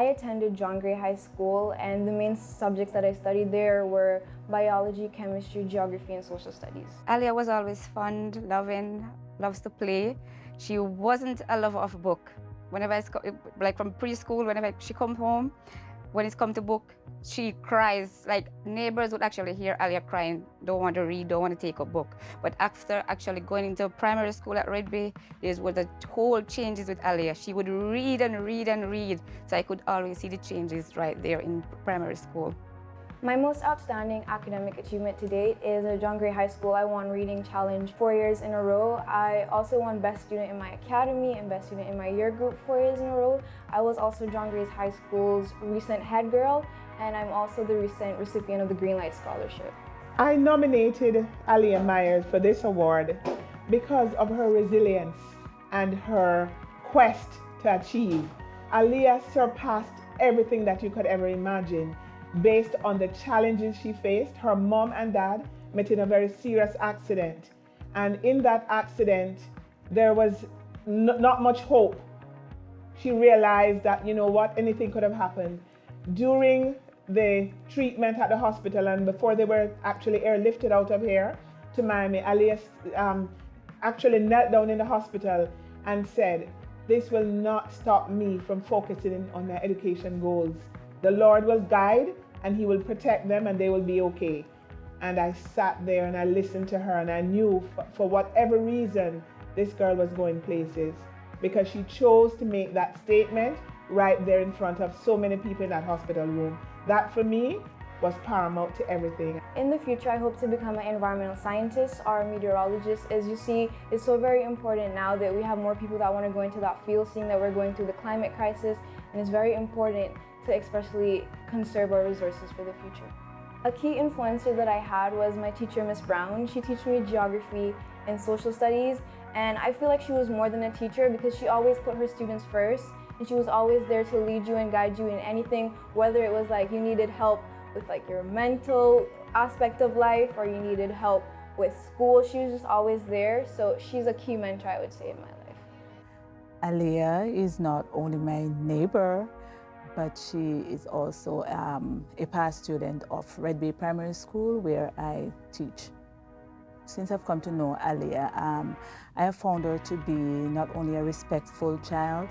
I attended John Gray High School, and the main subjects that I studied there were biology, chemistry, geography, and social studies. Aliyah was always fun, loving, loves to play. She wasn't a lover of book. Whenever like from preschool, whenever she comes home, when it's come to book, she cries. Like neighbors would actually hear Aliyah crying, don't want to read, don't want to take a book. But after actually going into primary school at Red Bay, there's where the whole changes with Aliyah. She would read and read and read. So I could always see the changes right there in primary school. My most outstanding academic achievement to date is at John Gray High School. I won Reading Challenge 4 years in a row. I also won Best Student in my academy and Best Student in my year group 4 years in a row. I was also John Gray High School's recent head girl, and I'm also the recent recipient of the Green Light Scholarship. I nominated Aliyah Myers for this award because of her resilience and her quest to achieve. Aliyah surpassed everything that you could ever imagine. Based on the challenges she faced, her mom and dad met in a very serious accident. And in that accident, there was not much hope. She realized that, you know what, anything could have happened. During the treatment at the hospital and before they were actually airlifted out of here to Miami, Aliyah actually knelt down in the hospital and said, "This will not stop me from focusing on my education goals. The Lord will guide and He will protect them and they will be okay." And I sat there and I listened to her, and I knew for whatever reason this girl was going places, because she chose to make that statement right there in front of so many people in that hospital room. That for me was paramount to everything. In the future, I hope to become an environmental scientist or a meteorologist. As you see, it's so very important now that we have more people that want to go into that field, seeing that we're going through the climate crisis, and it's very important to especially conserve our resources for the future. A key influencer that I had was my teacher, Miss Brown. She taught me geography and social studies, and I feel like she was more than a teacher because she always put her students first, and she was always there to lead you and guide you in anything, whether it was like you needed help with like your mental aspect of life or you needed help with school. She was just always there, so she's a key mentor, I would say, in my life. Aliyah is not only my neighbor, but she is also a past student of Red Bay Primary School, where I teach. Since I've come to know Aliyah, I have found her to be not only a respectful child,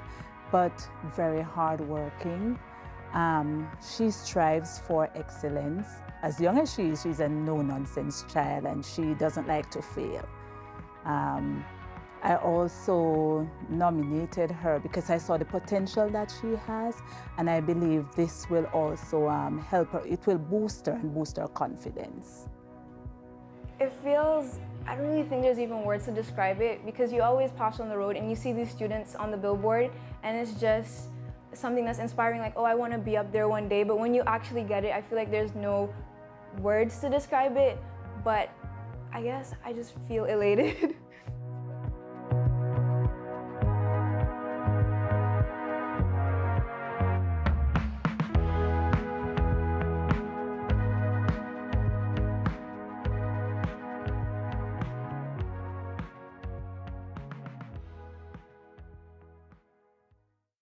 but very hardworking. She strives for excellence. As young as she is, she's a no-nonsense child, and she doesn't like to fail. I also nominated her because I saw the potential that she has, and I believe this will also help her. It will boost her and boost her confidence. It feels, I don't really think there's even words to describe it, because you always pass on the road and you see these students on the billboard, and it's just something that's inspiring, like, oh, I want to be up there one day. But when you actually get it, I feel like there's no words to describe it, but I guess I just feel elated.